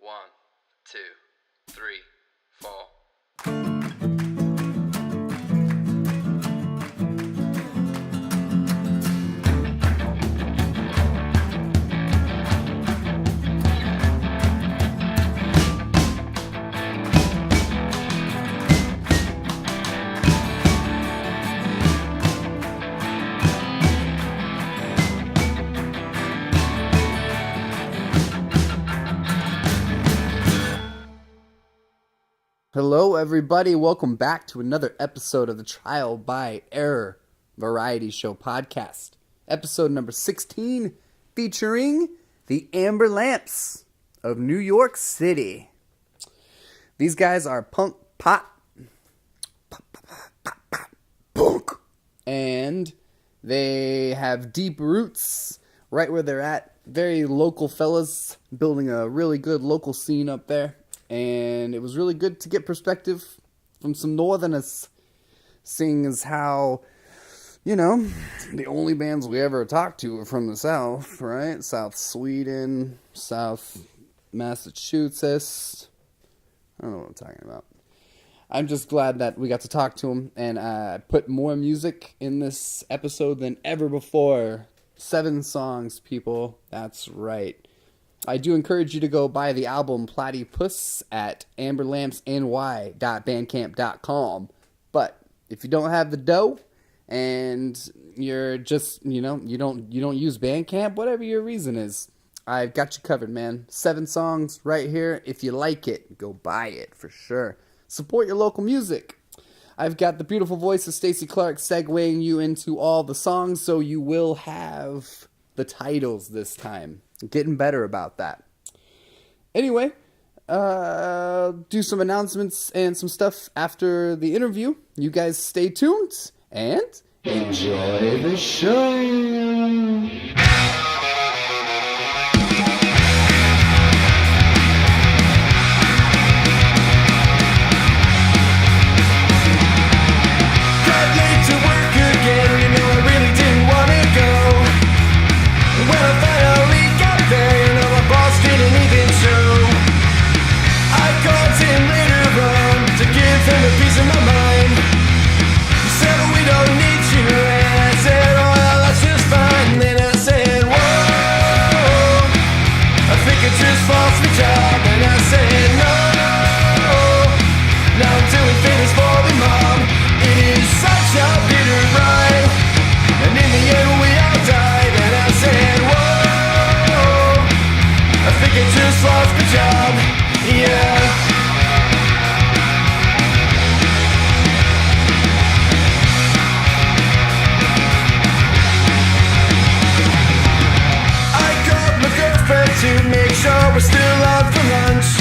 1, 2, 3, 4. Hello everybody, welcome back to another episode of the Trial by Error Variety Show podcast. Episode number 16, featuring the Amber Lamps of New York City. These guys are punk, and they have deep roots right where they're at. Very local fellas, building a really good local scene up there. And it was really good to get perspective from some northerners, seeing as how, you know, the only bands we ever talked to are from the South, right? South Sweden, South Massachusetts. I don't know what I'm talking about. I'm just glad that we got to talk to them, and I put more music in this episode than ever before. 7 songs, people. That's right. I do encourage you to go buy the album Plaidypuss at amberlampsny.bandcamp.com. But if you don't have the dough and you're just, you don't use Bandcamp, whatever your reason is, I've got you covered, man. 7 songs right here. If you like it, go buy it for sure. Support your local music. I've got the beautiful voice of Stacey Clark segueing you into all the songs, so you will have the titles this time. Getting better about that. Anyway, do some announcements and some stuff after the interview. You guys stay tuned and enjoy the show. We're still out for lunch.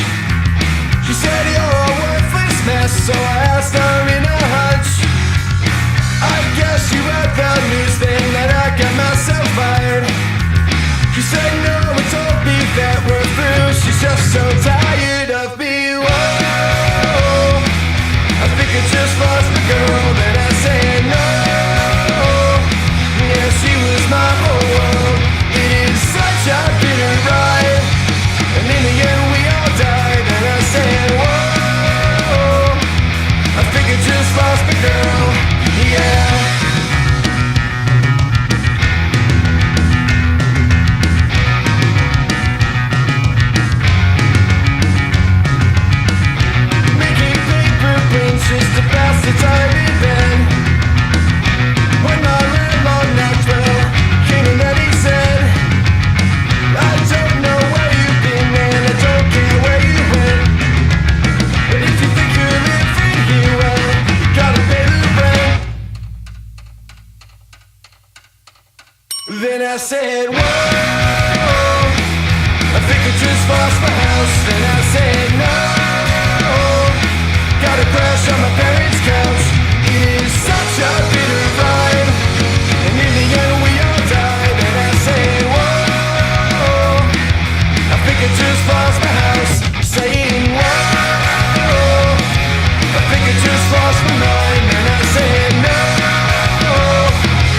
She said you're a worthless mess, so I asked her in a hunch. I guess you read the news thing that I got myself fired. She said no, it's all beef that we're through. She's just so tired of me. Whoa, I think I just lost the girl that I said no. Yeah, she was my whole world. It is such a bitter ride. And in the end we all died, and I said, whoa, I think I just lost the girl, yeah. Making paper prints is the best time in bed. When my landlord knocked, well, came in and he said, I don't know where you've been, man, I don't care where you went. But if you think you're living here, well, you gotta pay the rent. Then I said, whoa, I think I just lost my house. Then I said, no, gotta crash on my parents' couch. It is such a bitter ride, and in the end we all died. And I said, whoa, I think I just lost my house. Saying whoa, I think I just lost my mind. And I said no,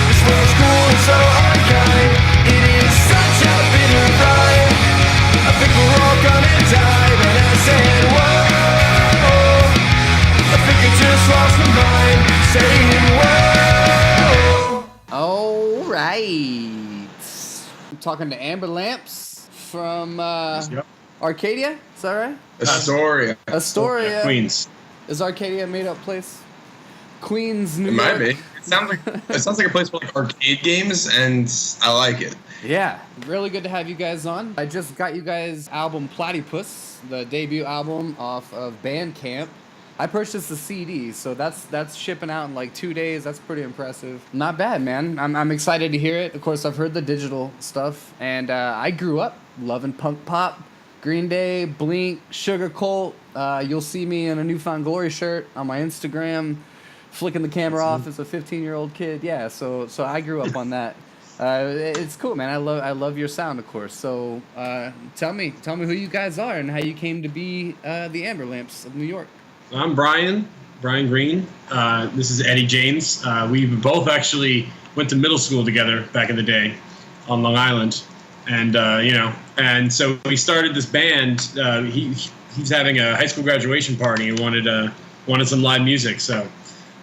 this world's cool and so unkind. It is I'm talking to Amber Lamps from Yep. Arcadia. Is that right? Astoria. Astoria. Queens. Is Arcadia a made-up place? Queens, New It York. might be. It sounds like a place for like arcade games, and I like it. Yeah, really good to have you guys on. I just got you guys' album Plaidypuss, the debut album off of Bandcamp. I purchased the CD, so that's shipping out in like 2 days. That's pretty impressive. Not bad, man. I'm excited to hear it. Of course, I've heard the digital stuff, and I grew up loving punk pop, Green Day, Blink, Sugar Cult. You'll see me in a Newfound Glory shirt on my Instagram, flicking the camera off as a 15-year-old kid. Yeah, so I grew up on that. It's cool, man. I love your sound, of course. So tell me who you guys are and how you came to be the Amber Lamps of New York. I'm Brian Green. This is Eddie James. We both actually went to middle school together back in the day on Long Island. And, and so we started this band. He's having a high school graduation party and wanted some live music. So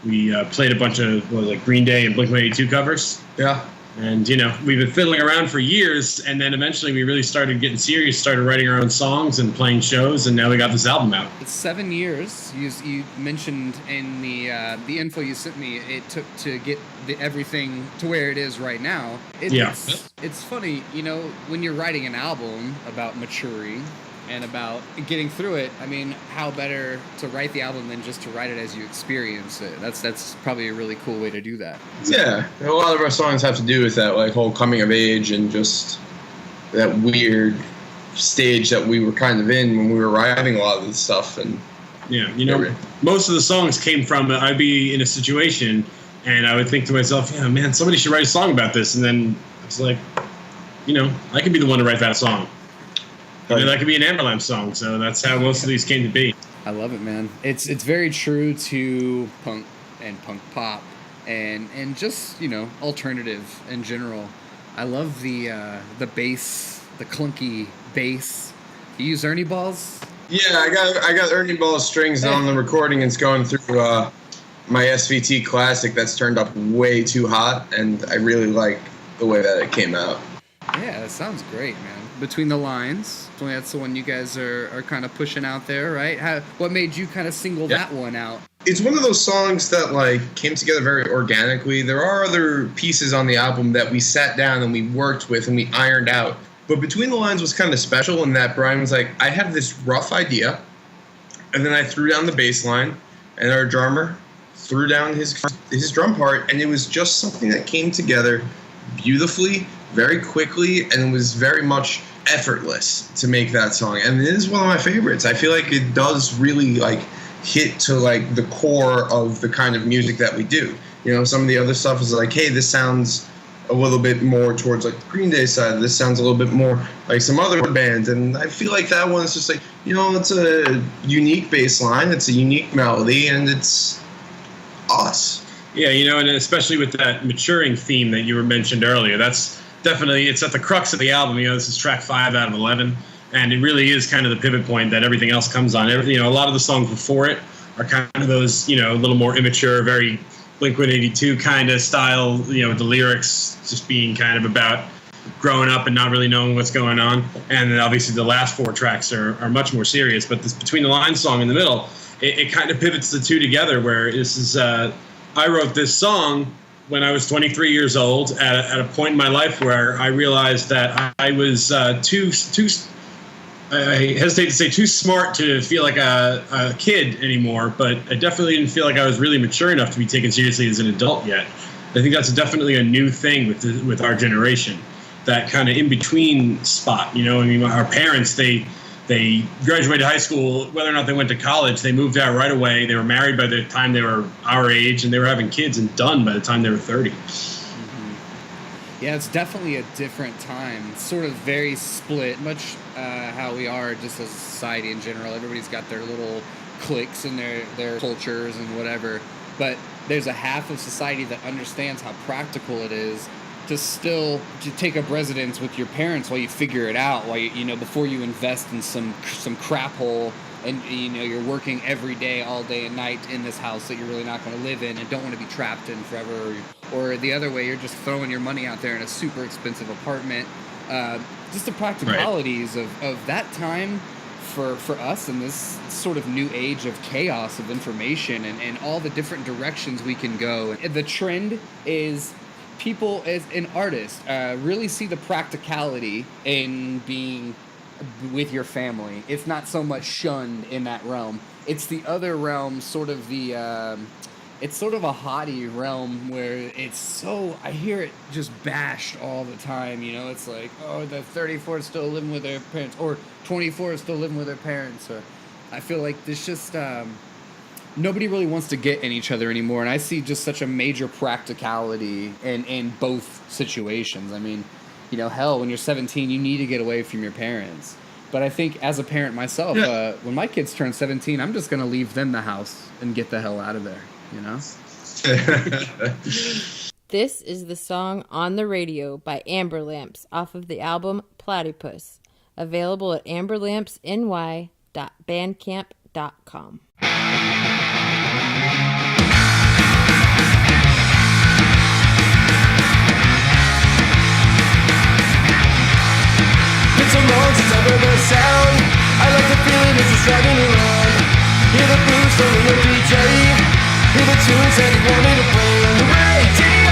we played a bunch of Green Day and Blink-182 covers. Yeah. And, we've been fiddling around for years, and then eventually we really started getting serious, started writing our own songs and playing shows, and now we got this album out. It's 7 years. You mentioned in the info you sent me, it took to get everything to where it is right now. It's funny, when you're writing an album about maturing and about getting through it, I mean, how better to write the album than just to write it as you experience it? That's probably a really cool way to do that. Yeah, a lot of our songs have to do with that, like, whole coming of age and just that weird stage that we were kind of in when we were writing a lot of this stuff. And most of the songs came from I'd be in a situation and I would think to myself, yeah, man, somebody should write a song about this. And then it's like, I could be the one to write that song. That could be an Amber Lamp song, so that's how most of these came to be. I love it, man. It's very true to punk and punk pop and just, alternative in general. I love the bass, the clunky bass. You use Ernie balls? Yeah, I got Ernie ball strings on the recording. It's going through my SVT Classic that's turned up way too hot, and I really like the way that it came out. Yeah, that sounds great, man. Between the Lines, that's the one you guys are kind of pushing out there, right? What made you kind of single that one out? It's one of those songs that came together very organically. There are other pieces on the album that we sat down and we worked with and we ironed out. But Between the Lines was kind of special in that Brian was like, I have this rough idea, and then I threw down the bass line, and our drummer threw down his drum part, and it was just something that came together beautifully, very quickly, and it was very much effortless to make that song. And it is one of my favorites. I feel like it does really hit to the core of the kind of music that we do. Some of the other stuff is hey, this sounds a little bit more towards the Green Day side. This sounds a little bit more like some other bands. And I feel like that one's just it's a unique bass line, it's a unique melody, and it's us. Yeah, and especially with that maturing theme that you were mentioned earlier, that's definitely, it's at the crux of the album. This is track 5 out of 11, and it really is kind of the pivot point that everything else comes on. A lot of the songs before it are kind of those, a little more immature, very Blink-182 kind of style, with the lyrics just being kind of about growing up and not really knowing what's going on. And then obviously the last 4 tracks are much more serious, but this Between the Lines song in the middle, it kind of pivots the two together, where this is, I wrote this song when I was 23 years old at a point in my life where I realized that I was too I hesitate to say too smart to feel like a kid anymore, but I definitely didn't feel like I was really mature enough to be taken seriously as an adult yet. I think that's definitely a new thing with our generation, that kind of in-between spot. Our parents, they graduated high school, whether or not they went to college, they moved out right away. They were married by the time they were our age, and they were having kids and done by the time they were 30. Yeah, it's definitely a different time. It's sort of very split, much how we are just as a society in general. Everybody's got their little cliques and their cultures and whatever. But there's a half of society that understands how practical it is to take up residence with your parents while you figure it out, while before you invest in some crap hole, and you're working every day, all day and night in this house that you're really not going to live in and don't want to be trapped in forever, or the other way, you're just throwing your money out there in a super expensive apartment just the practicalities of that time for us in this sort of new age of chaos of information and all the different directions we can go. And the trend is people as an artist really see the practicality in being with your family. It's not so much shunned in that realm. It's the other realm, sort of the it's sort of a haughty realm where it's so, I hear it just bashed all the time, you know, it's like, oh, the 34 is still living with their parents, or 24 is still living with their parents, or I feel like there's just, nobody really wants to get in each other anymore, and I see just such a major practicality in both situations. I mean, you know, hell, when you're 17, you need to get away from your parents. But I think as a parent myself, when my kids turn 17, I'm just going to leave them the house and get the hell out of there. You know? This is the song On the Radio by Amber Lamps off of the album Plaidypuss, available at amberlampsny.bandcamp.com. Been so long since I've heard that sound. I like the feeling it's just driving around. Hear the blues from the DJ. Hear the tunes that he wanted to play on the radio,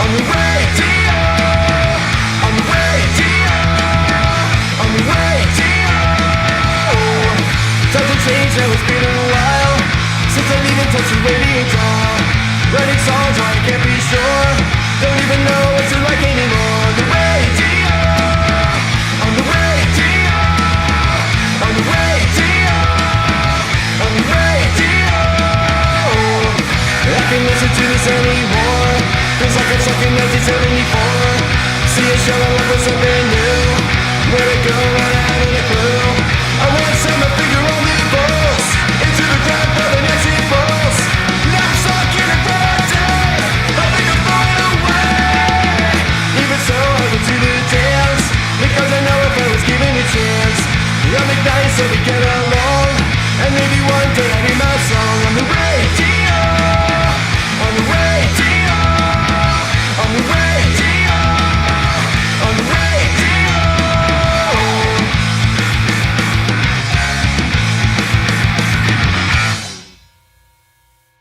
on the radio, on the radio, on the radio. Times have changed, now it's been a while since I've even touched the radio dial. Writing songs where I can't be sure, don't even know what's it like anymore. On the radio, on the radio, on the radio, on the radio. I can't listen to this anymore. Feels like I'm stuck in 1974. See a show up with something new. Where to go, run out of the clue. I want some to figure on the pulse. Into the ground for the next impulse. Now I'm stuck in a vortex. I think I'm falling away. Even so, I go to the dance, because I know if I was given a chance, I'll make nice so we get along. And maybe one day I'll hear my song on the radio. On the radio, on the radio, on the radio.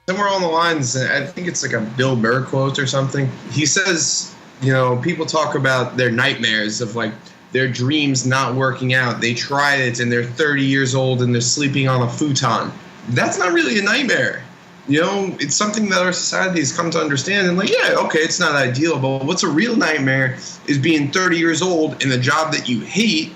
Somewhere on the lines, I think it's like a Bill Burr quote or something. He says, you know, people talk about their nightmares of like their dreams not working out. They tried it and they're 30 years old and they're sleeping on a futon. That's not really a nightmare. You know, it's something that our society has come to understand. And like, yeah, okay, it's not ideal, but what's a real nightmare is being 30 years old in a job that you hate,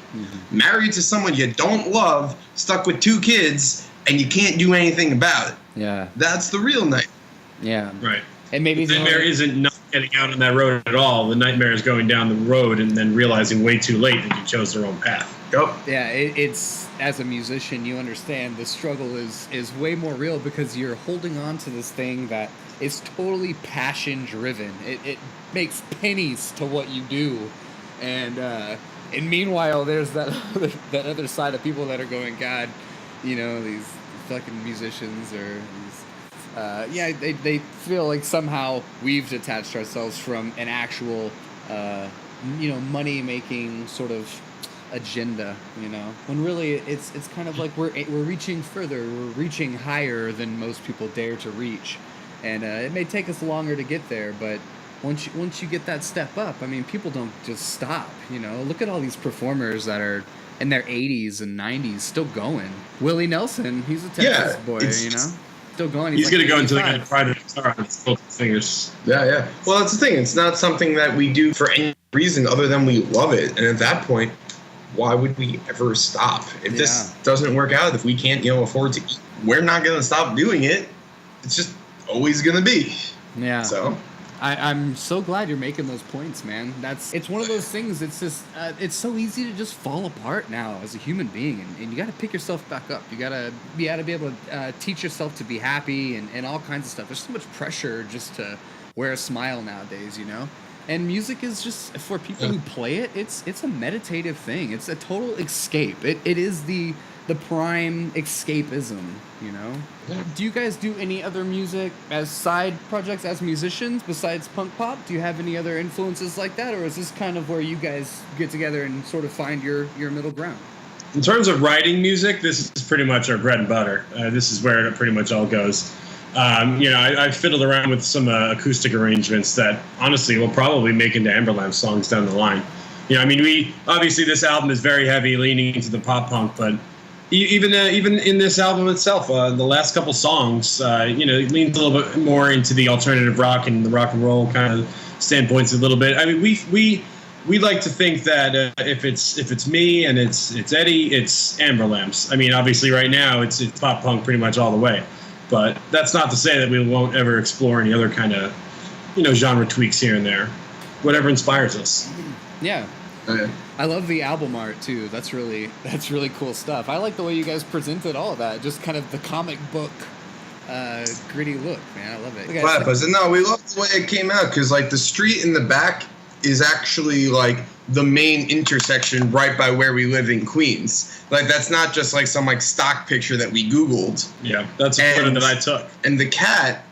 married to someone you don't love, stuck with 2 kids, and you can't do anything about it. Yeah. That's the real nightmare. Yeah. Right. And maybe the nightmare isn't not getting out on that road at all. The nightmare is going down the road and then realizing way too late that you chose the wrong path. Yep. Yeah, it's, as a musician, you understand the struggle is way more real because you're holding on to this thing that is totally passion driven. It makes pennies to what you do, and meanwhile there's that other side of people that are going, God, you know, these fucking musicians or these. They feel like somehow we've detached ourselves from an actual, money making sort of agenda, you know, when really it's kind of like we're reaching further, we're reaching higher than most people dare to reach, and it may take us longer to get there, but once you get that step up, I mean, people don't just stop, you know. Look at all these performers that are in their 80s and 90s still going. Willie Nelson, he's a Texas boy, you know, still going. He's like going to go until he 85. got a private guitar on his little fingers. Yeah. Well, that's the thing. It's not something that we do for any reason other than we love it. And at that point, why would we ever stop? If this doesn't work out, if we can't, afford to eat, we're not going to stop doing it. It's just always going to be. Yeah. So I'm so glad you're making those points, man. It's one of those things. It's just it's so easy to just fall apart now as a human being, and you got to pick yourself back up. You gotta be able to teach yourself to be happy and all kinds of stuff. There's so much pressure just to wear a smile nowadays, you know. And music is just, for people who play it, it's a meditative thing. It's a total escape. It is the the prime escapism, you know? Do you guys do any other music as side projects as musicians besides punk pop? Do you have any other influences like that, or is this kind of where you guys get together and sort of find your middle ground? In terms of writing music, this is pretty much our bread and butter. This is where it pretty much all goes. I fiddled around with some acoustic arrangements that honestly will probably make into Amberlamp songs down the line. We obviously this album is very heavy, leaning into the pop punk, but even in this album itself, the last couple songs, it leans a little bit more into the alternative rock and the rock and roll kind of standpoints a little bit. I mean, we like to think that if it's me and it's Eddie, it's Amberlamps. I mean, obviously right now it's pop punk pretty much all the way, but that's not to say that we won't ever explore any other kind of genre tweaks here and there, whatever inspires us. Yeah. I love the album art too. That's really cool stuff. I like the way you guys presented all of that. Just kind of the comic book, gritty look, man. I love it. Plaidypuss. No, we love the way it came out because like the street in the back is actually like the main intersection right by where we live in Queens. Like that's not just like some like stock picture that we Googled. Yeah, that's a photo that I took. And the cat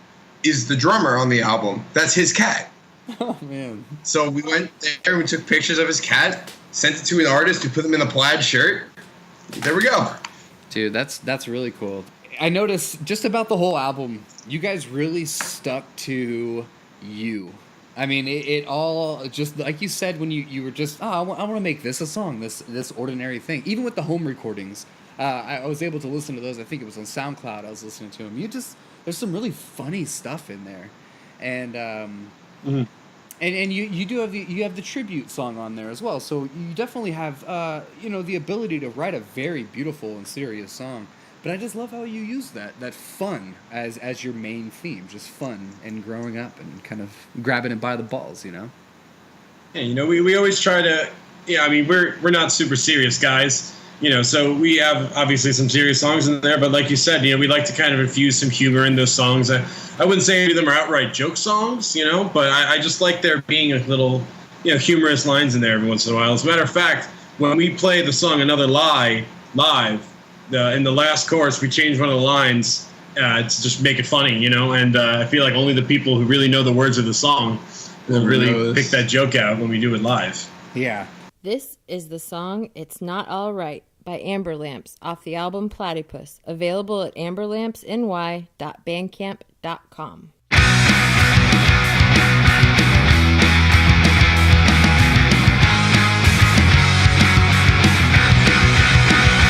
is the drummer on the album. That's his cat. Oh man! So we went there, we took pictures of his cat, sent it to an artist who put them in a plaid shirt. There we go. Dude, that's really cool. I noticed just about the whole album, you guys really stuck to you. I mean, it all just like you said when you were just I want to make this a song, this ordinary thing. Even with the home recordings, I was able to listen to those. I think it was on SoundCloud. I was listening to them. There's some really funny stuff in there, and. Mm-hmm. And you do have the tribute song on there as well, so you definitely have the ability to write a very beautiful and serious song. But I just love how you use that fun as your main theme, just fun and growing up and kind of grabbing it by the balls, Yeah, we always try to. Yeah, I mean we're not super serious guys. So we have obviously some serious songs in there, but like you said, we like to kind of infuse some humor in those songs. I wouldn't say any of them are outright joke songs, but I just like there being a little, humorous lines in there every once in a while. As a matter of fact, when we play the song Another Lie live, in the last chorus, we change one of the lines to just make it funny, and I feel like only the people who really know the words of the song will really pick that joke out when we do it live. Yeah. This is the song It's Not All Right by Amberlamps off the album Plaidypuss, available at amberlampsny.bandcamp.com.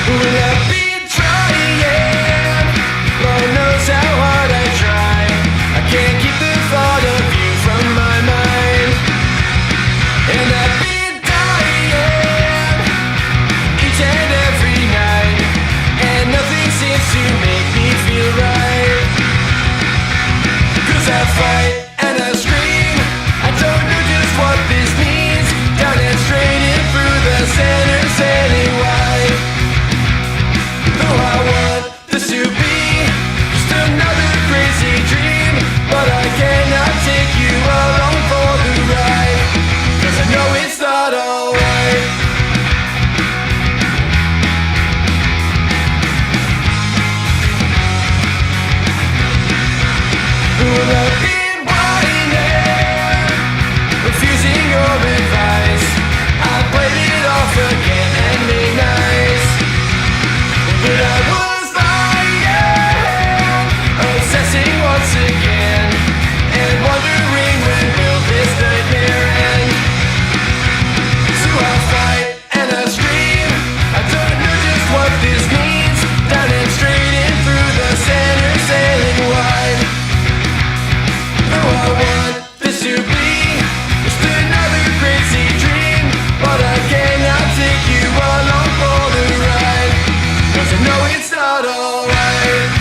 Well, I've been trying, Lord knows how hard I try. I can't keep the thought of you from my mind. And I've been dying each and every night, and nothing seems to make me feel right. 'Cause I fight and I scream, I don't know just what this means. Down and straight in through the center, setting wide. Though I want this to be just another crazy dream, but I cannot take you along for the ride, 'cause I know it's not alright. Well, I've been whining, refusing your advice. I played it off again and made nice, but I was lying, obsessing once again, and wondering when will this nightmare end. So I fight and I scream, I don't know just what this means. Down and straight in through the center, sailing wide. Though I want this to be just another crazy dream, but I cannot take you along for the ride, 'cause I know it's not alright.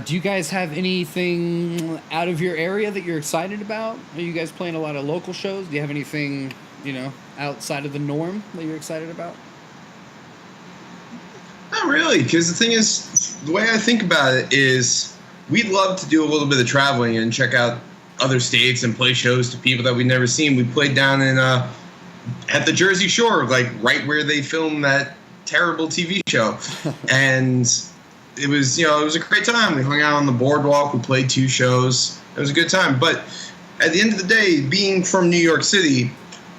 Do you guys have anything out of your area that you're excited about? Are you guys playing a lot of local shows? Do you have anything, outside of the norm that you're excited about? Not really, because the thing is, the way I think about it is we'd love to do a little bit of traveling and check out other states and play shows to people that we've never seen. We played down in at the Jersey Shore, like right where they filmed that terrible TV show. And it was, it was a great time. We hung out on the boardwalk. We played 2 shows. It was a good time. But at the end of the day, being from New York City,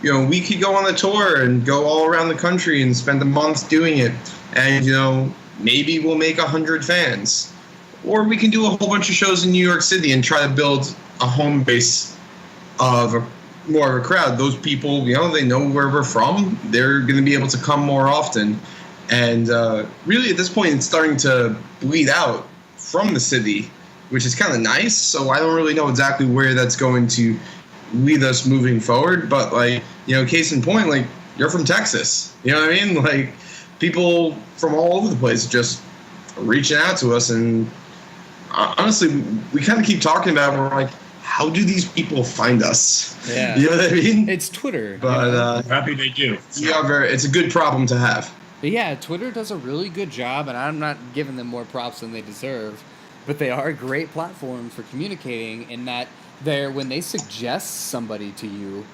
we could go on a tour and go all around the country and spend a month doing it. And, maybe we'll make 100 fans. Or we can do a whole bunch of shows in New York City and try to build a home base of more of a crowd. Those people, they know where we're from. They're going to be able to come more often. And really, at this point, it's starting to bleed out from the city, which is kind of nice. So I don't really know exactly where that's going to lead us moving forward. But, case in point, you're from Texas. You know what I mean? People from all over the place just reaching out to us. And honestly, we kind of keep talking about it. We're like, how do these people find us? Yeah. You know what I mean? It's Twitter. But Happy they do. it's a good problem to have. But yeah, Twitter does a really good job, and I'm not giving them more props than they deserve, but they are a great platform for communicating in that when they suggest somebody to you,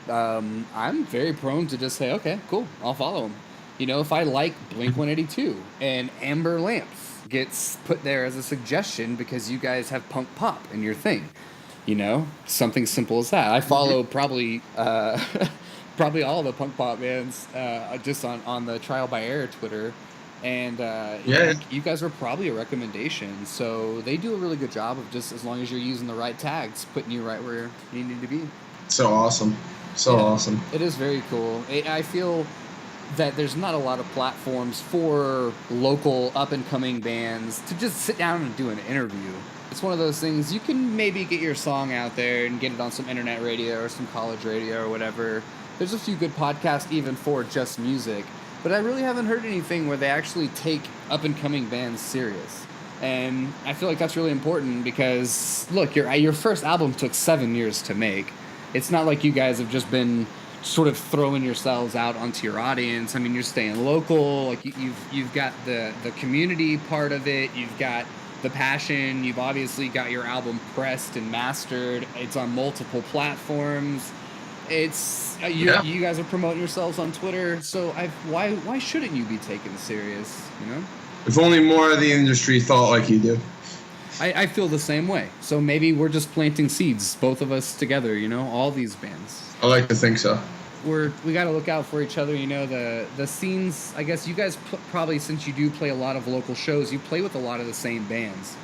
I'm very prone to just say, okay, cool, I'll follow them. If I like Blink-182 and Amber Lamps gets put there as a suggestion because you guys have punk pop in your thing, something simple as that. I follow probably all the punk pop bands just on the Trial by Error Twitter, and you guys are probably a recommendation. So they do a really good job of just, as long as you're using the right tags, putting you right where you need to be. So awesome. Awesome. It is very cool. I feel that there's not a lot of platforms for local up-and-coming bands to just sit down and do an interview. It's one of those things, you can maybe get your song out there and get it on some internet radio or some college radio or whatever. There's a few good podcasts even for just music, but I really haven't heard anything where they actually take up-and-coming bands serious. And I feel like that's really important because, look, your first album took 7 years to make. It's not like you guys have just been sort of throwing yourselves out onto your audience. I mean, you're staying local. You've got the community part of it. You've got the passion. You've obviously got your album pressed and mastered. It's on multiple platforms. It's you guys are promoting yourselves on Twitter. So why shouldn't you be taken serious? If only more of the industry thought like you do. I feel the same way. So maybe we're just planting seeds, both of us together. All these bands. I like to think so. We got to look out for each other. The scenes, I guess you guys probably, since you do play a lot of local shows, you play with a lot of the same bands.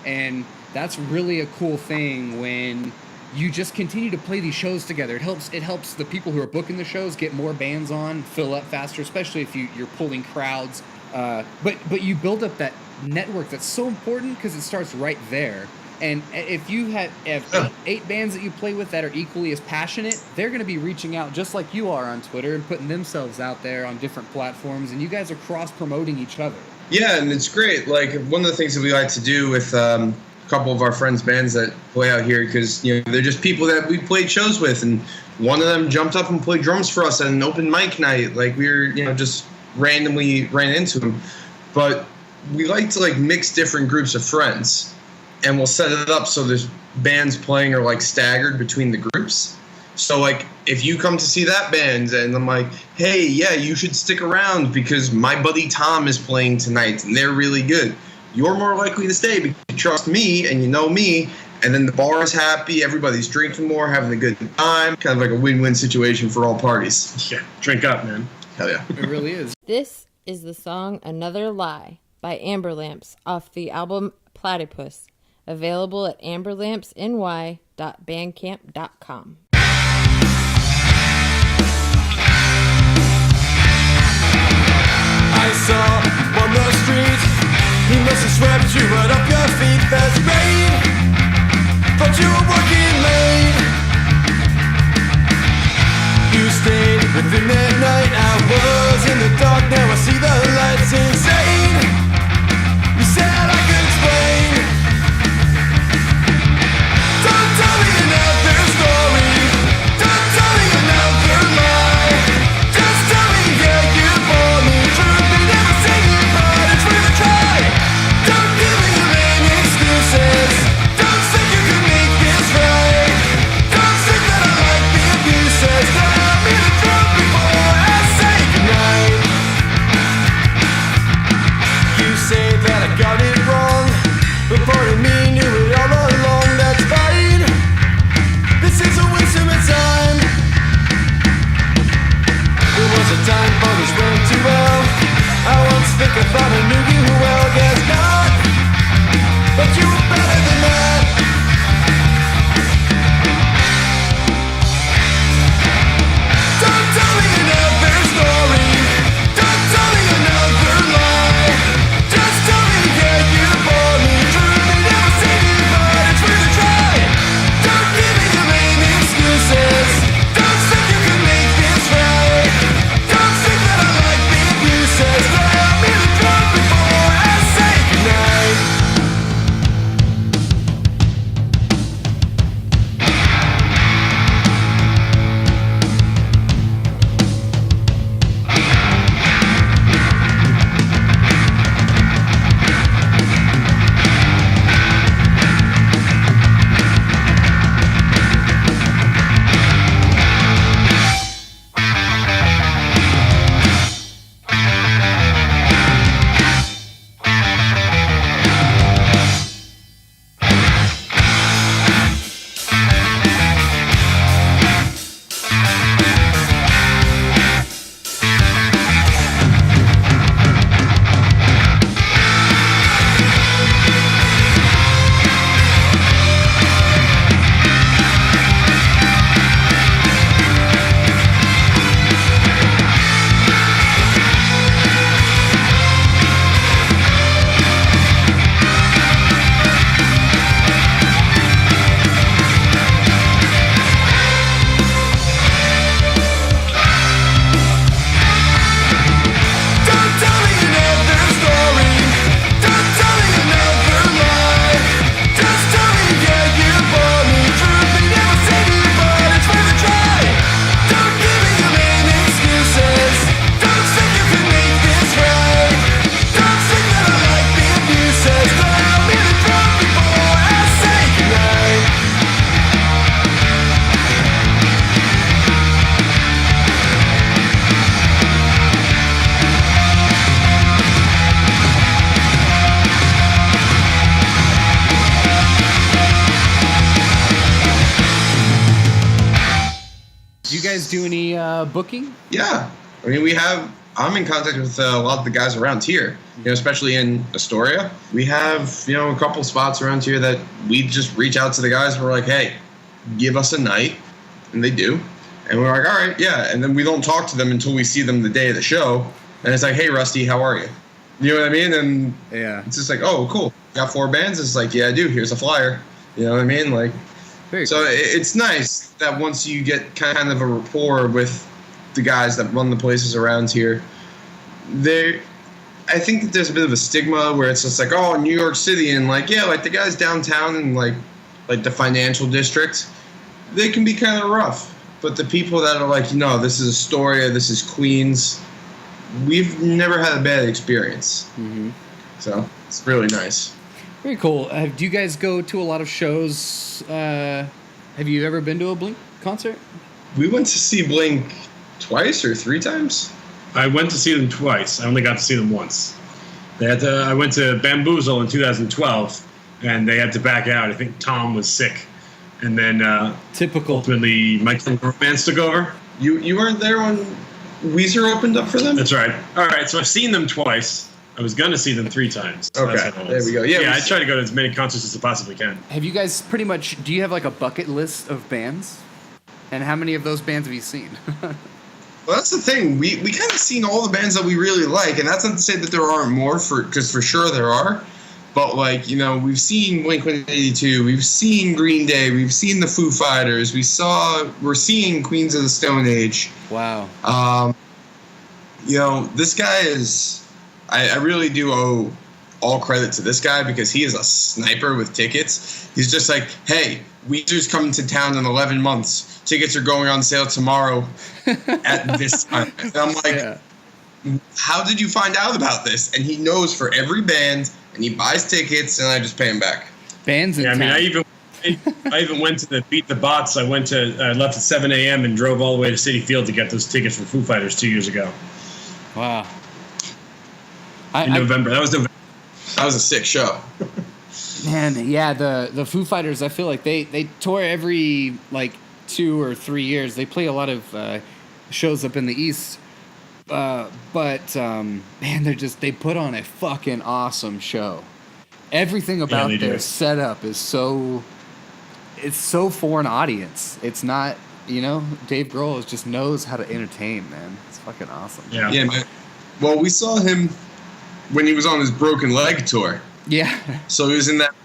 And that's really a cool thing when you just continue to play these shows together. It helps the people who are booking the shows get more bands on, fill up faster, especially if you're pulling crowds. But you build up that network that's so important because it starts right there. And if you have eight bands that you play with that are equally as passionate, they're going to be reaching out just like you are on Twitter and putting themselves out there on different platforms, and you guys are cross-promoting each other. Yeah, and it's great. One of the things that we like to do with a couple of our friends' bands that play out here, because they're just people that we played shows with, and one of them jumped up and played drums for us at an open mic night. We were just randomly ran into him. But we like to mix different groups of friends. And we'll set it up so there's bands playing are staggered between the groups. So if you come to see that band and I'm like, hey, yeah, you should stick around because my buddy Tom is playing tonight and they're really good. You're more likely to stay because you trust me and you know me. And then the bar is happy. Everybody's drinking more, having a good time. Kind of like a win-win situation for all parties. Yeah, drink up, man. Hell yeah. It really is. This is the song Another Lie by Amber Lamps off the album Plaidypuss. Available at amberlampsny.bandcamp.com. I saw on the street, he must have swept you right up your feet. There's rain, thought you were working late. You stayed with him that night. I was in the dark, now I see the lights. Insane, you said I could explain. do any booking? Yeah. I mean, I'm in contact with a lot of the guys around here, especially in Astoria. We have, a couple spots around here that we just reach out to the guys and we're like, hey, give us a night. And they do. And we're like, all right, yeah. And then we don't talk to them until we see them the day of the show. And it's like, hey, Rusty, how are you? You know what I mean? And it's just like, oh, cool. Got 4 bands? It's like, yeah, I do. Here's a flyer. You know what I mean? Like, Very so cool. it's nice that once you get kind of a rapport with the guys that run the places around here, I think that there's a bit of a stigma where it's just like, oh, New York City, and like, yeah, like the guys downtown and like the financial district, they can be kind of rough. But the people that are like, this is Astoria, this is Queens, we've never had a bad experience. Mm-hmm. So it's really nice. Very cool. Do you guys go to a lot of shows? Have you ever been to a Blink concert? We went to see Blink twice or 3 times. I went to see them twice. I only got to see them once. I went to Bamboozle in 2012, and they had to back out. I think Tom was sick. And then typical. Ultimately, My Chemical Romance took over. You weren't there when Weezer opened up for them? That's right. All right, so I've seen them twice. I was going to see them 3 times. So okay, there we go. Yeah, I try to go to as many concerts as I possibly can. Have you guys do you have like a bucket list of bands? And how many of those bands have you seen? Well, that's the thing. We kind of seen all the bands that we really like, and that's not to say that there aren't more, because for sure there are. But, like, we've seen Blink-182, we've seen Green Day, we've seen the Foo Fighters, we're seeing Queens of the Stone Age. Wow. This guy is, I really do owe all credit to this guy because he is a sniper with tickets. He's just like, hey, Weezer's coming to town in 11 months. Tickets are going on sale tomorrow at this time. And I'm like, how did you find out about this? And he knows for every band, and he buys tickets, and I just pay him back. Bands in town. I even went to the Beat the Bots. I left at 7 a.m. and drove all the way to Citi Field to get those tickets for Foo Fighters 2 years ago. Wow. November. That was November. That was a sick show. Man, yeah, the Foo Fighters, I feel like they tour every, 2 or 3 years. They play a lot of shows up in the East. But man, they put on a fucking awesome show. Everything about their setup is so for an audience. It's not, Dave Grohl just knows how to entertain, man. It's fucking awesome. Yeah, man. Well, we saw him when he was on his Broken Leg tour. Yeah. So he was in that.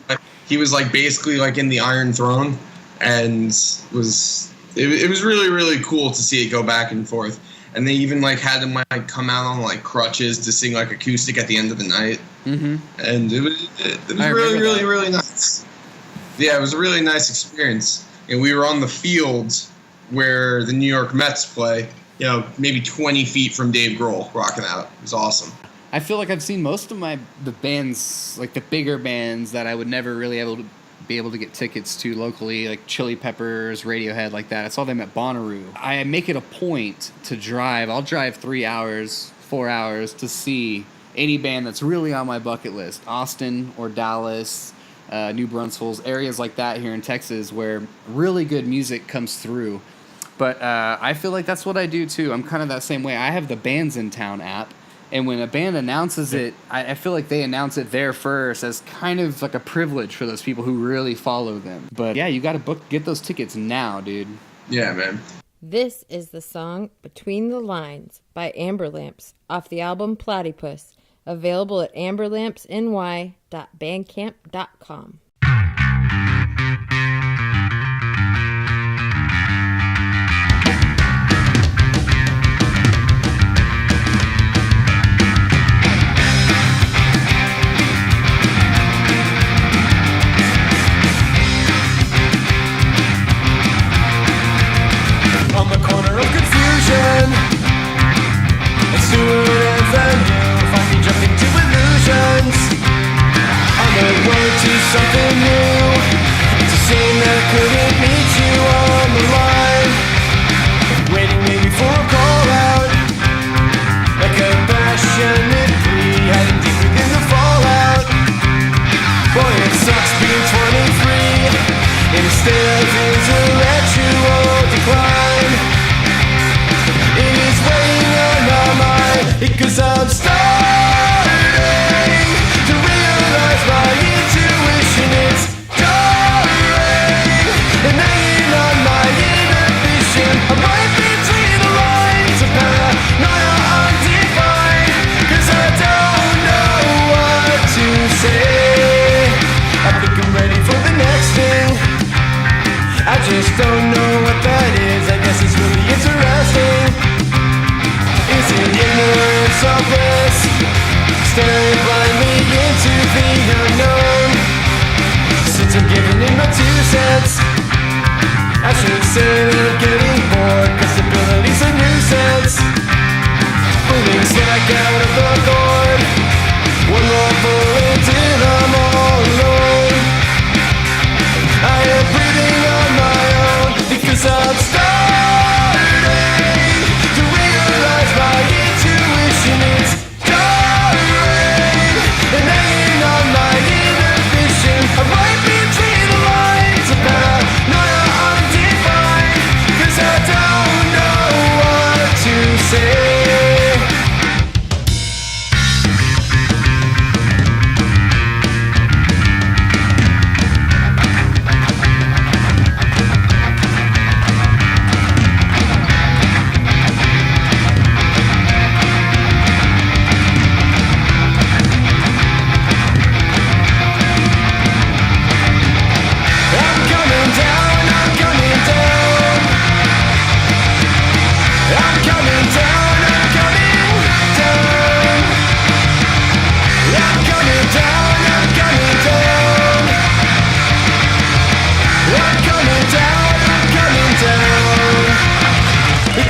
He was basically in the Iron Throne, and it was really, really cool to see it go back and forth. And they even had him come out on crutches to sing acoustic at the end of the night. Mm-hmm. And it was really, really, really nice. Yeah, it was a really nice experience. And we were on the field where the New York Mets play. Maybe 20 feet from Dave Grohl rocking out. It was awesome. I feel like I've seen most of the bands, the bigger bands that I would never really be able to get tickets to locally, like Chili Peppers, Radiohead, like that. I saw them at Bonnaroo. I make it a point to drive. I'll drive 3 hours, 4 hours to see any band that's really on my bucket list. Austin or Dallas, New Braunfels, areas like that here in Texas where really good music comes through. But I feel like that's what I do too. I'm kind of that same way. I have the Bands in Town app. And when a band announces it, I feel like they announce it there first as kind of like a privilege for those people who really follow them. But yeah, you got to get those tickets now, dude. Yeah, man. This is the song Between the Lines by Amberlamps off the album Plaidypuss, available at amberlampsny.bandcamp.com. On the corner of confusion and Stewart Avenue, find me jumping to illusions on the road to something say.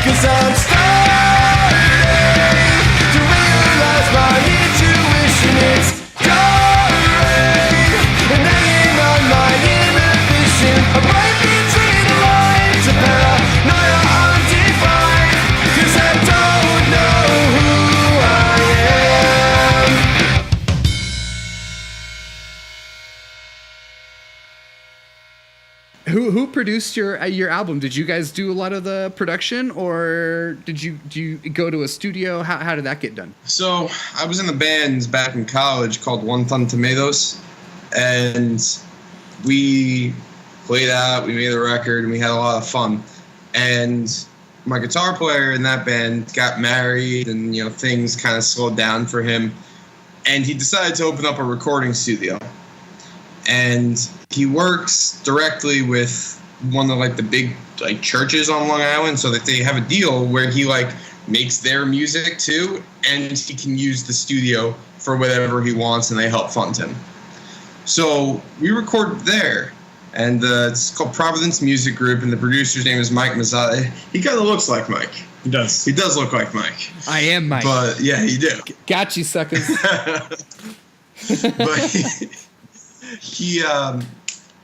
Cause I'm starting to realize my intuition is going and hanging on my inhibition. I'm right between the lines of paranoia undefined. Cause I don't know who I am. Who produced your album? Did you guys do a lot of the production, or do you go to a studio? How did that get done? So I was in the band back in college called One Ton Tomatoes, and we played out, we made a record, and we had a lot of fun. And my guitar player in that band got married, and things kind of slowed down for him, and he decided to open up a recording studio. And he works directly with one of the big churches on Long Island, so that they have a deal where he makes their music too, and he can use the studio for whatever he wants, and they help fund him. So we recorded there, and it's called Providence Music Group, and the producer's name is Mike Mazzata. He kind of looks like Mike. He does. He does look like Mike. I am Mike. But yeah, you do. Got you, suckers. But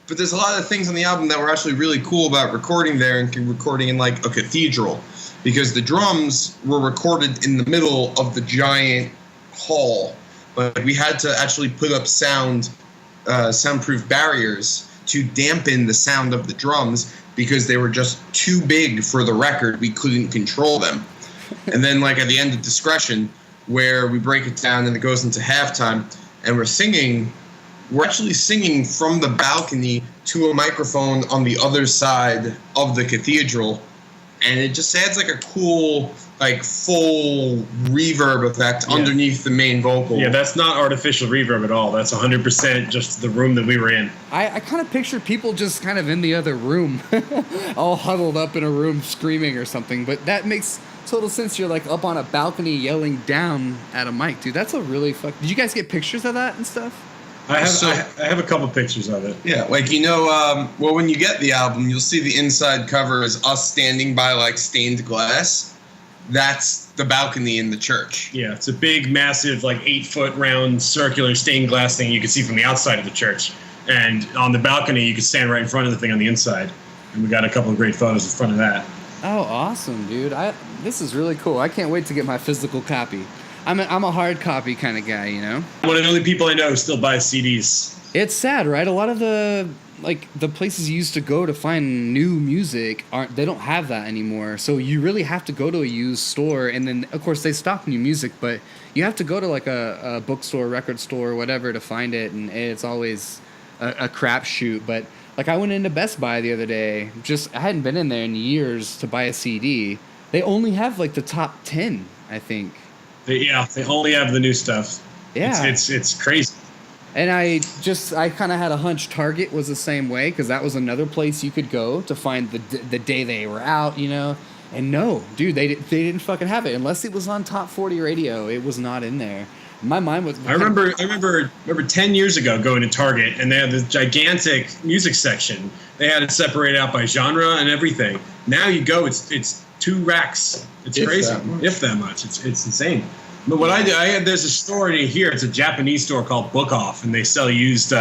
but there's a lot of things on the album that were actually really cool about recording there and recording in a cathedral, because the drums were recorded in the middle of the giant hall. But we had to actually put up soundproof barriers to dampen the sound of the drums because they were just too big for the record. We couldn't control them. And then at the end of Discretion, where we break it down and it goes into halftime, and we're actually singing from the balcony to a microphone on the other side of the cathedral, and it just adds a cool full reverb effect underneath the main vocal. Yeah, that's not artificial reverb at all. That's 100% just the room that we were in. I kind of picture people just kind of in the other room, all huddled up in a room screaming or something, but that makes total sense. You're up on a balcony yelling down at a mic, dude. That's a really Did you guys get pictures of that and stuff? I have a couple pictures of it. Yeah, well, when you get the album, you'll see the inside cover is us standing by stained glass. That's the balcony in the church. Yeah, it's a big, massive, 8-foot round circular stained glass thing you can see from the outside of the church. And on the balcony, you can stand right in front of the thing on the inside. And we got a couple of great photos in front of that. Oh, awesome, dude. This is really cool. I can't wait to get my physical copy. I'm a hard copy kind of guy, One of the only people I know who still buys CDs. It's sad, right? A lot of the places you used to go to find new music they don't have that anymore. So you really have to go to a used store, and then of course they stock new music, but you have to go to a bookstore, record store, whatever to find it, and it's always a crapshoot. But I went into Best Buy the other day. I hadn't been in there in years to buy a CD. They only have the top 10, I think. They only have the new stuff. Yeah. It's crazy. And I kind of had a hunch Target was the same way, because that was another place you could go to find the day they were out, And no, dude, they didn't fucking have it unless it was on Top 40 radio. It was not in there. My mind was. I remember 10 years ago going to Target, and they had this gigantic music section. They had it separated out by genre and everything. Now you go, it's 2 racks. It's crazy. If that much. It's insane. But what I do, there's a store in here. It's a Japanese store called Book Off, and they sell used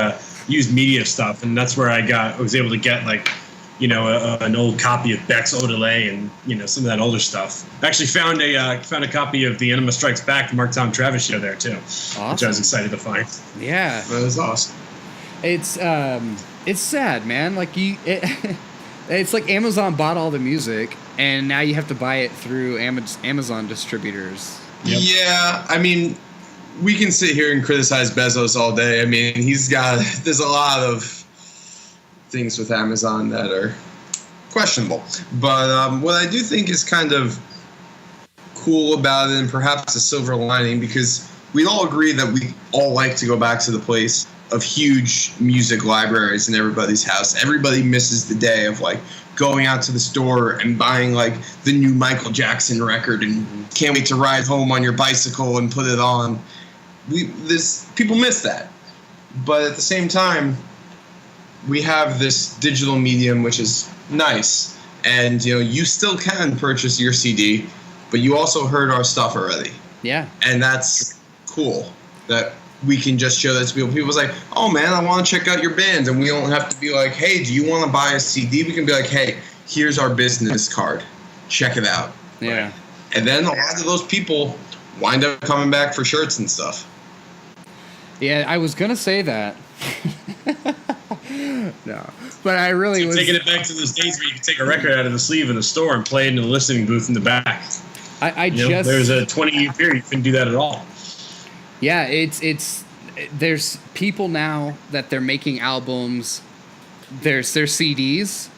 media stuff. And that's where I was able to get an old copy of Beck's Odelay and some of that older stuff. I actually found a copy of The Enema Strikes Back, the Mark Tom Travis show there too, awesome. Which I was excited to find. Yeah, that was awesome. It's sad, man. It's like Amazon bought all the music, and now you have to buy it through Amazon distributors. Yep. Yeah, I mean, we can sit here and criticize Bezos all day. I mean, there's a lot of things with Amazon that are questionable. But what I do think is kind of cool about it, and perhaps a silver lining, because we all agree that we all like to go back to the place of huge music libraries in everybody's house. Everybody misses the day of like going out to the store and buying like the new Michael Jackson record and can't wait to ride home on your bicycle and put it on. People miss that. But at the same time, we have this digital medium which is nice, and you still can purchase your CD, but you also heard our stuff already. Yeah. And that's cool that we can just show that to people. People's like, oh man, I want to check out your band, and we don't have to be like, hey, do you want to buy a CD? We can be like, hey, here's our business card, check it out. Yeah. And then a lot of those people wind up coming back for shirts and stuff. Yeah, I was gonna say that. No, but I really was taking it back to those days where you could take a record out of the sleeve in the store and play it in a listening booth in the back. There's a 20-year period you couldn't do that at all. Yeah, there's people now that they're making albums. Their CDs.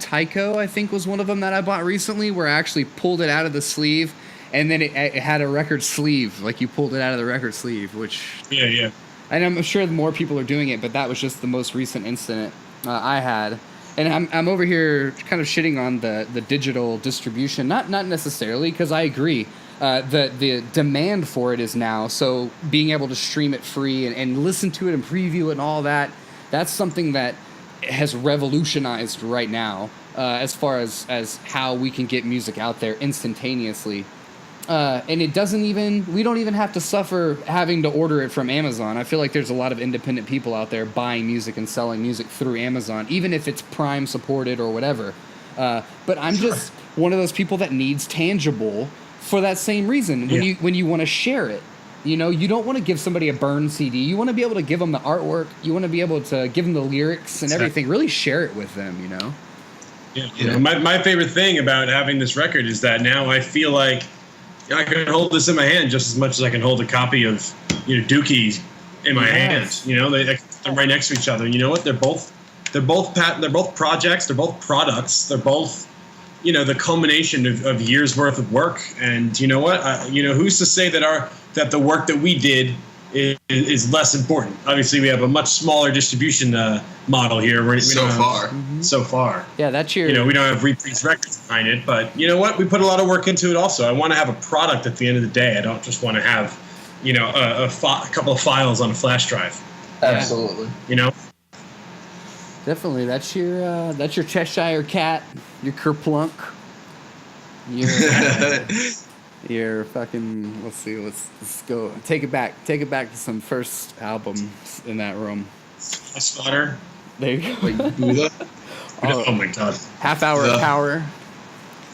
Tycho, I think, was one of them that I bought recently, where I actually pulled it out of the sleeve, and then it had a record sleeve, like you pulled it out of the record sleeve, which... Yeah. And I'm sure more people are doing it, but that was just the most recent incident I had. And I'm over here kind of shitting on the digital distribution, not necessarily, because I agree. The demand for it is now, so being able to stream it free and listen to it and preview it and all that, that's something that has revolutionized right now as far as how we can get music out there instantaneously. And we don't even have to suffer having to order it from Amazon. I feel like there's a lot of independent people out there buying music and selling music through Amazon, even if it's Prime supported or whatever. But I'm just one of those people that needs tangible for that same reason. When you want to share it, you don't want to give somebody a burned CD. You want to be able to give them the artwork. You want to be able to give them the lyrics and everything. Really share it with them, Yeah. My favorite thing about having this record is that now I feel like I can hold this in my hand just as much as I can hold a copy of Dookie in my hand. They're right next to each other. You know what? They're both projects. They're both products. They're both the culmination of years worth of work. And you know what? Who's to say that the work that we did is less important? Obviously, we have a much smaller distribution model here. So far. Yeah, that's your... we don't have Repriest Records behind it, but you know what? We put a lot of work into it also. I want to have a product at the end of the day. I don't just want to have, a couple of files on a flash drive. Absolutely. Definitely. That's your Cheshire Cat, your Kerplunk, your fucking... Let's see. Let's go. Take it back to some first albums in that room. Slaughter. There you go. Like Buddha. Oh my God. Half Hour of Power.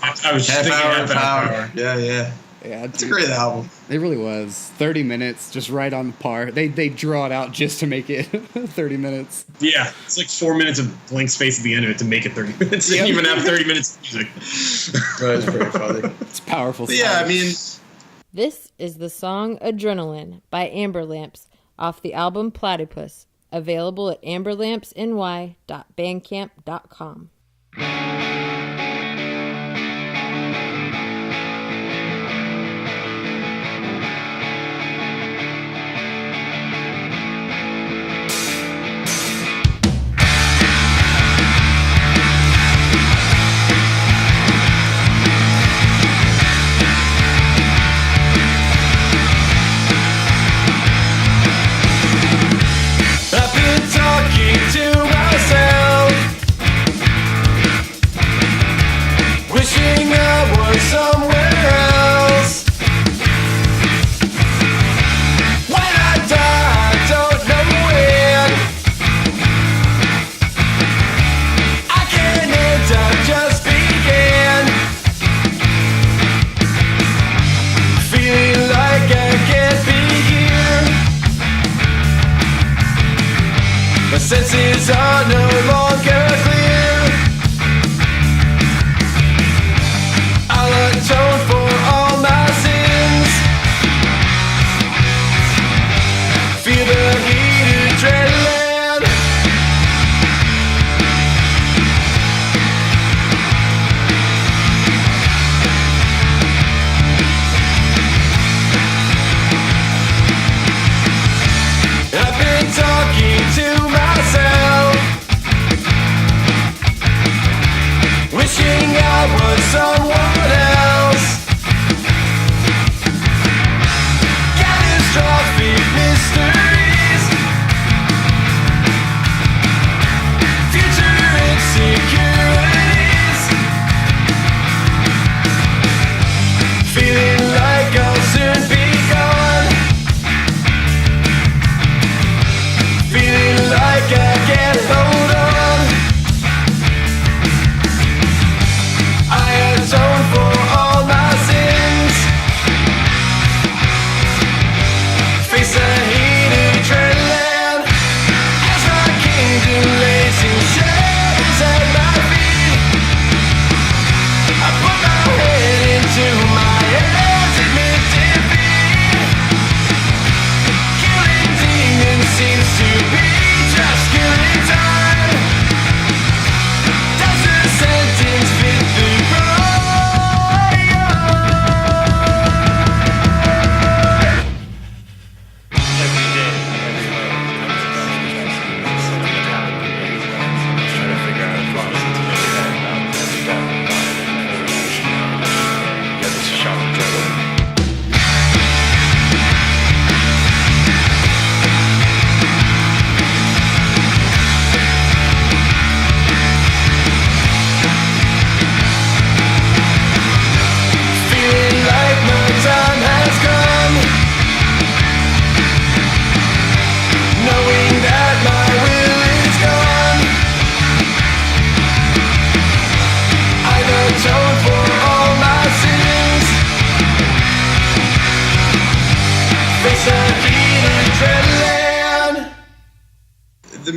I was just thinking Half Hour of Power. Yeah. Yeah, it's a great album. It really was. 30 minutes, just right on par. They draw it out just to make it 30 minutes. Yeah, it's like 4 minutes of blank space at the end of it to make it 30 minutes. They didn't even have 30 minutes of music. That's pretty funny. It's powerful. Yeah, I mean... This is the song Adrenaline by Amberlamps off the album Plaidypuss, available at amberlampsny.bandcamp.com. I've been talking to myself, wishing I was somewhere else. When I die, I don't know when. I can't end, I just began. Feeling like I can't be here. My senses are no longer clear.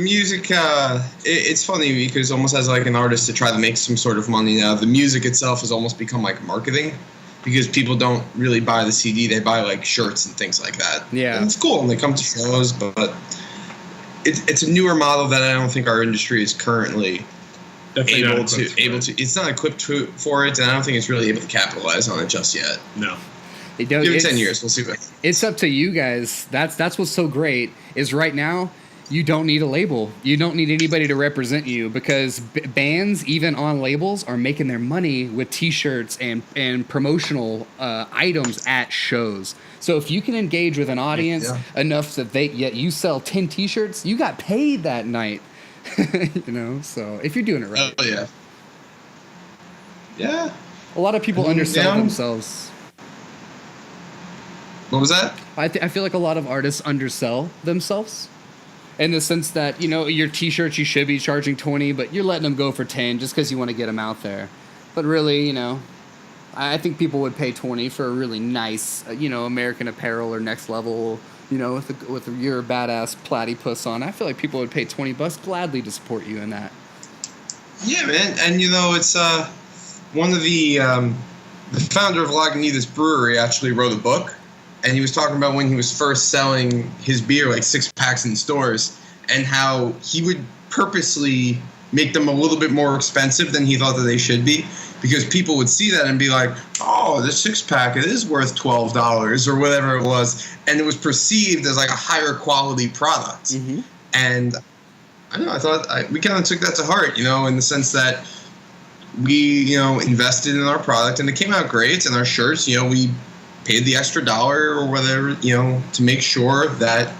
music, it's funny because almost as like an artist to try to make some sort of money now, the music itself has almost become like marketing because people don't really buy the CD. They buy like shirts and things like that. Yeah. And it's cool and they come to shows, but it's a newer model that I don't think our industry is currently able to. It's not equipped for it, and I don't think it's really able to capitalize on it just yet. No. It does, give it 10 years. We'll see what. It's up to you guys. That's what's so great is right now you don't need a label. You don't need anybody to represent you because bands, even on labels, are making their money with T-shirts and promotional items at shows. So if you can engage with an audience enough that you sell 10 T-shirts, you got paid that night. So if you're doing it right. Oh, yeah. Yeah. A lot of people undersell themselves. What was that? I feel like a lot of artists undersell themselves in the sense that, your T-shirts you should be charging 20, but you're letting them go for 10 just because you want to get them out there. But really, I think people would pay 20 for a really nice, American Apparel or Next Level, with your badass Plaidypuss on. I feel like people would pay $20 gladly to support you in that. Yeah, man. And, it's one of the founder of Lagunitas Brewery actually wrote a book. And he was talking about when he was first selling his beer, like 6-packs in stores, and how he would purposely make them a little bit more expensive than he thought that they should be, because people would see that and be like, oh, this 6-pack, it is worth $12 or whatever it was. And it was perceived as like a higher quality product. Mm-hmm. And I don't know, I thought we kind of took that to heart, in the sense that we, invested in our product and it came out great. And our shirts, we paid the extra $1 or whatever, to make sure that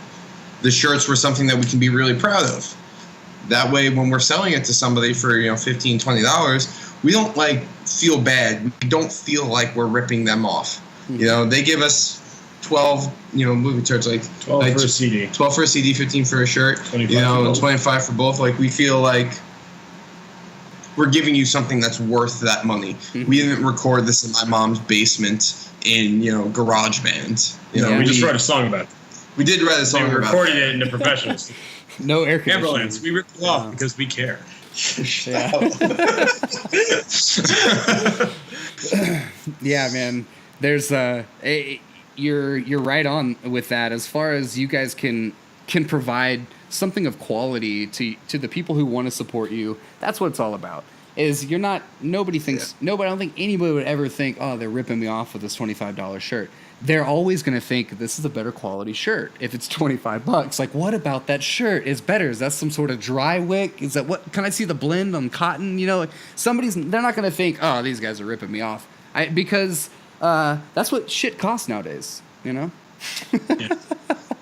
the shirts were something that we can be really proud of. That way, when we're selling it to somebody for, $15, $20, we don't feel bad. We don't feel like we're ripping them off. Mm-hmm. They give us 12, movie charge 12 for a CD. 12 for a CD, 15 for a shirt, 25 for both. We feel like we're giving you something that's worth that money. Mm-hmm. We didn't record this in my mom's basement in, GarageBand. We just wrote a song about it. We did write a song about it. We recorded it in the professionals. No air conditioning. Ambulance. We ripped it off because we care. Yeah, man. There's you're right on with that. As far as you guys can provide something of quality to the people who want to support you, that's what it's all about. Is you're not, nobody thinks, I don't think anybody would ever think, oh, they're ripping me off with this $25 shirt. They're always going to think this is a better quality shirt if it's $25. Like, what about that shirt is better? Is that some sort of dry wick? Is that what, can I see the blend on cotton? They're not going to think, oh, these guys are ripping me off. Because that's what shit costs nowadays, Yeah.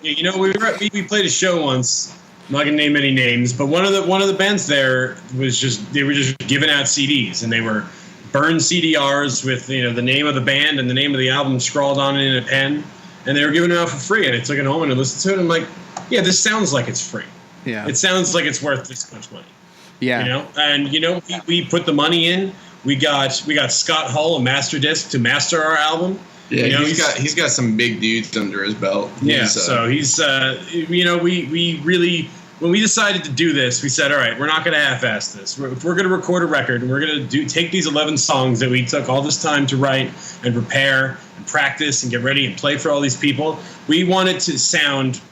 We played a show once. I'm not gonna name any names, but one of the bands there they were just giving out CDs, and they were burned CDRs with the name of the band and the name of the album scrawled on it in a pen, and they were giving it out for free. And I took it home and I listened to it. And I'm like, yeah, this sounds like it's free. Yeah, it sounds like it's worth this much money. Yeah, and we put the money in. We got Scott Hull a master disc to master our album. Yeah, he's got some big dudes under his belt. So he's we really, when we decided to do this, we said, all right, we're not going to half-ass this. If we're going to record a record and we're going to take these 11 songs that we took all this time to write and prepare and practice and get ready and play for all these people, we want it to sound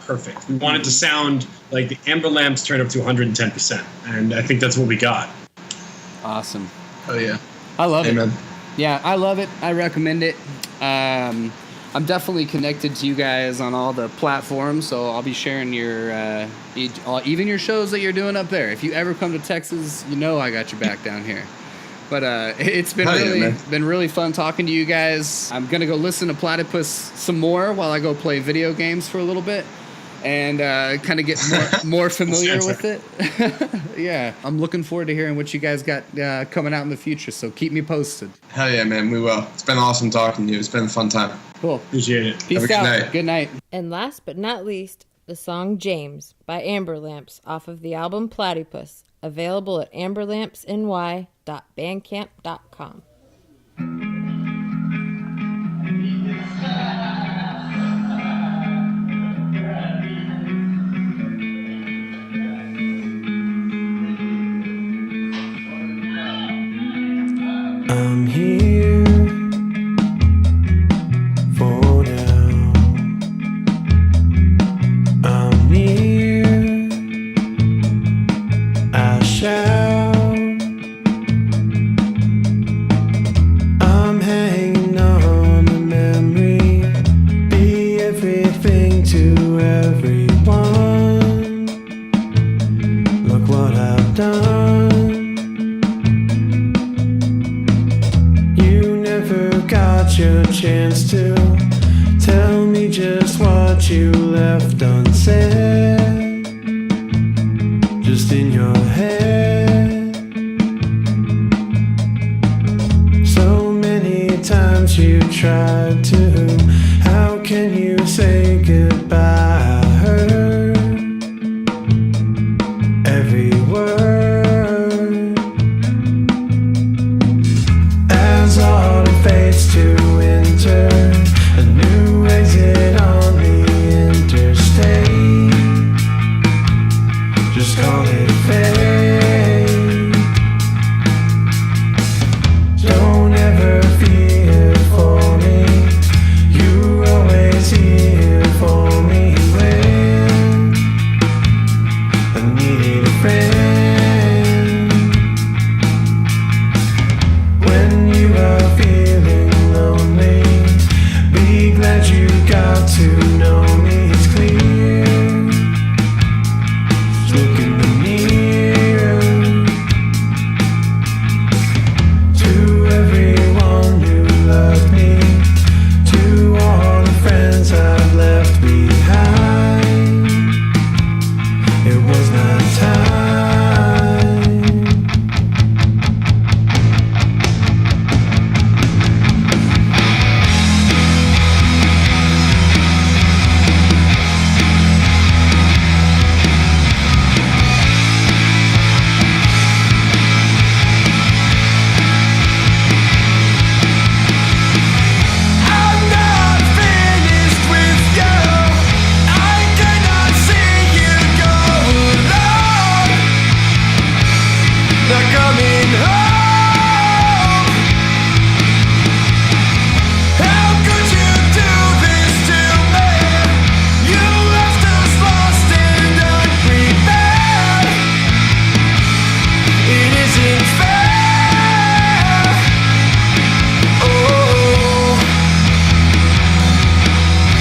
perfect. We want it to sound like the Amber Lamps turned up to 110%, and I think that's what we got. Awesome. Oh yeah, I love Amen. it. Yeah, I love it. I recommend it. I'm definitely connected to you guys on all the platforms, so I'll be sharing your even your shows that you're doing up there. If you ever come to Texas, I got your back down here. But it's been really fun talking to you guys. I'm gonna go listen to Plaidypuss some more while I go play video games for a little bit and kind of get more familiar with it. Yeah, I'm looking forward to hearing what you guys got coming out in the future, so keep me posted. Hell yeah, man, we will. It's been awesome talking to you. It's been a fun time. Cool. Appreciate it. Peace out. Good night. And last but not least, the song James by Amber Lamps off of the album Plaidypuss, available at amberlampsny.bandcamp.com. got your chance to tell me just what you left unsaid, just in your head. So many times you tried to. How can you say goodbye? I heard every word as autumn fades to winter. A new exit on the interstate. Just call it fate. Don't ever fear for me. You always here for me when I needed a friend. When you are feeling lonely, be glad you got to know me. It's clear. Just look in the mirror. To everyone who loved me, to all the friends I've left behind, it was not time. I'm not finished with you. I cannot see you go alone. Not coming home. How could you do this to me? You left us lost and unprepared. It isn't fair. Oh,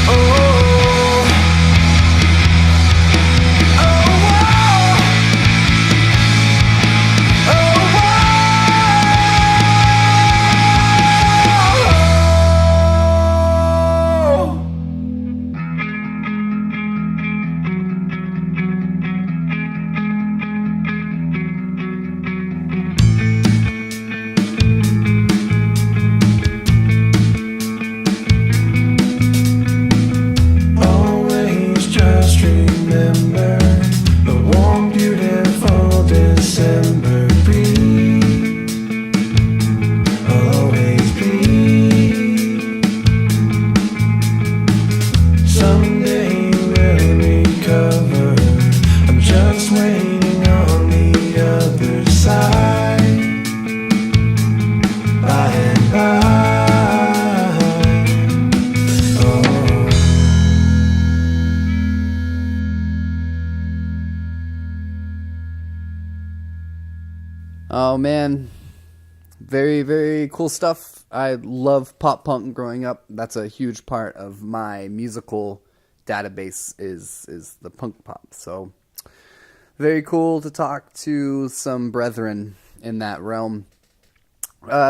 oh, oh, oh, oh. Always just remember the warm, beautiful December breeze. I'll always be. Someday we'll recover. I'm just waiting on the other side. By and by. Oh. Oh man, very, very cool stuff. I love pop punk growing up. That's a huge part of my musical database is the punk pop. So very cool to talk to some brethren in that realm.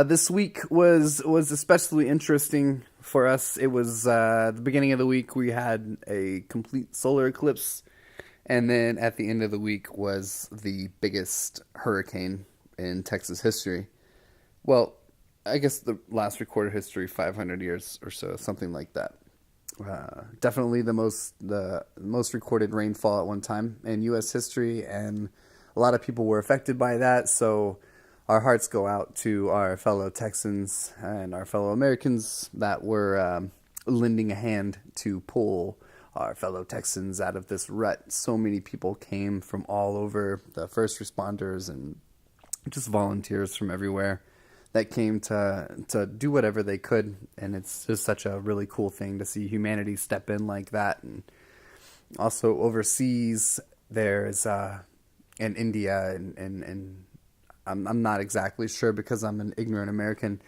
This week was especially interesting for us. It was the beginning of the week we had a complete solar eclipse, and then at the end of the week was the biggest hurricane in Texas history. Well, I guess the last recorded history, 500 years or so, something like that. Definitely the most recorded rainfall at one time in U.S. history, and a lot of people were affected by that. So our hearts go out to our fellow Texans and our fellow Americans that were lending a hand to pull our fellow Texans out of this rut. So many people came from all over, the first responders and just volunteers from everywhere that came to do whatever they could. And it's just such a really cool thing to see humanity step in like that. And also overseas, there's in India, and I'm not exactly sure because I'm an ignorant American,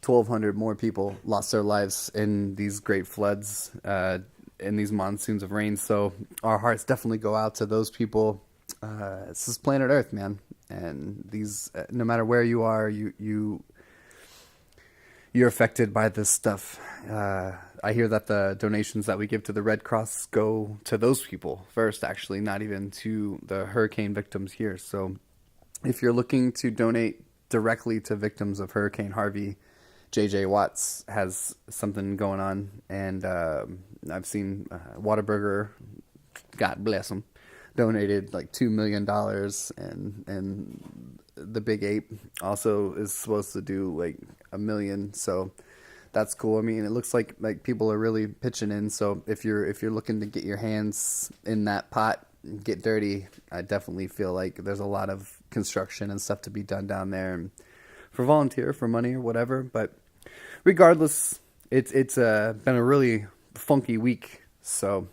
1,200 more people lost their lives in these great floods, in these monsoons of rain. So our hearts definitely go out to those people. This is planet Earth, man. And these, no matter where you are, you you're affected by this stuff. I hear that the donations that we give to the Red Cross go to those people first, actually, not even to the hurricane victims here. So if you're looking to donate directly to victims of Hurricane Harvey, JJ Watts has something going on, and I've seen Whataburger, God bless him, donated like $2 million, and the Big Ape also is supposed to do like $1 million. So that's cool. I mean, it looks like people are really pitching in. So if you're looking to get your hands in that pot and get dirty, I definitely feel like there's a lot of construction and stuff to be done down there, and for volunteer, for money or whatever. But regardless, it's been a really funky week. So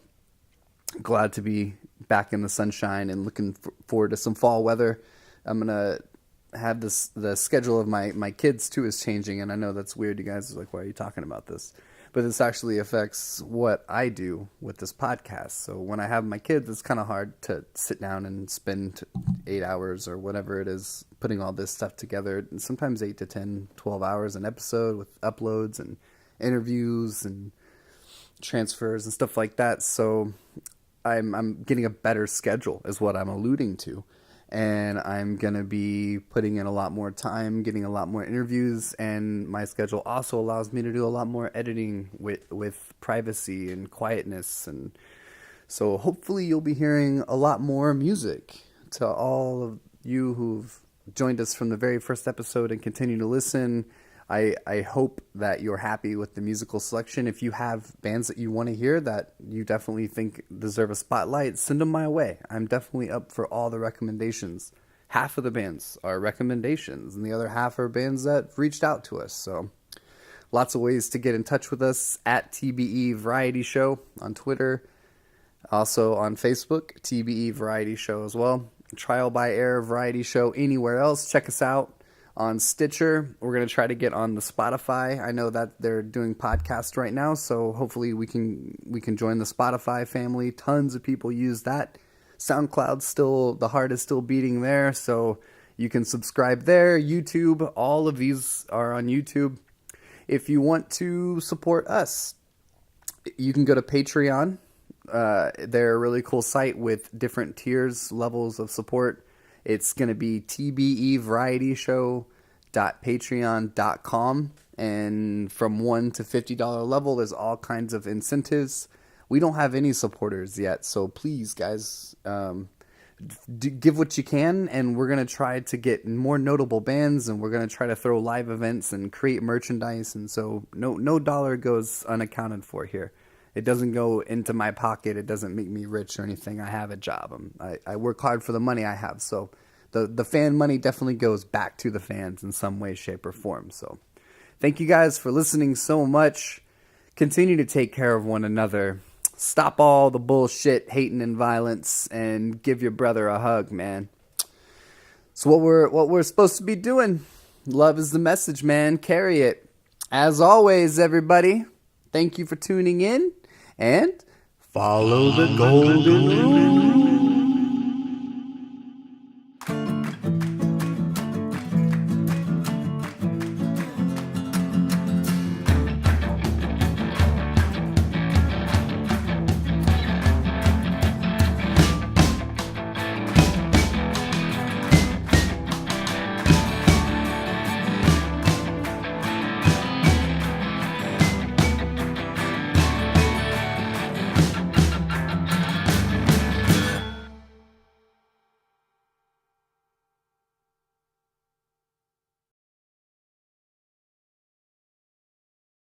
glad to be back in the sunshine and looking forward to some fall weather. I'm gonna have the schedule of my kids too is changing, and I know that's weird. You guys are like, why are you talking about this? But this actually affects what I do with this podcast. So when I have my kids, it's kind of hard to sit down and spend 8 hours or whatever it is putting all this stuff together. And sometimes 8 to 10, 12 hours an episode with uploads and interviews and transfers and stuff like that. So I'm getting a better schedule is what I'm alluding to. And I'm going to be putting in a lot more time, getting a lot more interviews, and my schedule also allows me to do a lot more editing with privacy and quietness. And so hopefully you'll be hearing a lot more music. To all of you who've joined us from the very first episode and continue to listen, I hope that you're happy with the musical selection. If you have bands that you want to hear that you definitely think deserve a spotlight, send them my way. I'm definitely up for all the recommendations. Half of the bands are recommendations, and the other half are bands that reached out to us. So lots of ways to get in touch with us at TBE Variety Show on Twitter. Also on Facebook, TBE Variety Show as well. Trial by Air Variety Show anywhere else. Check us out on Stitcher. We're going to try to get on the Spotify. I know that they're doing podcasts right now, so hopefully we can join the Spotify family. Tons of people use that. SoundCloud still, the heart is still beating there, so you can subscribe there. YouTube, all of these are on YouTube. If you want to support us, you can go to Patreon. They're a really cool site with different tiers, levels of support. It's going to be tbevarietyshow.patreon.com. And from $1 to $50 level, there's all kinds of incentives. We don't have any supporters yet, so please, guys, give what you can. And we're going to try to get more notable bands, and we're going to try to throw live events and create merchandise. And so no dollar goes unaccounted for here. It doesn't go into my pocket. It doesn't make me rich or anything. I have a job. I work hard for the money I have. So the fan money definitely goes back to the fans in some way, shape, or form. So thank you guys for listening so much. Continue to take care of one another. Stop all the bullshit, hating, and violence, and give your brother a hug, man. It's what we're supposed to be doing. Love is the message, man. Carry it. As always, everybody, thank you for tuning in. And follow the golden rule.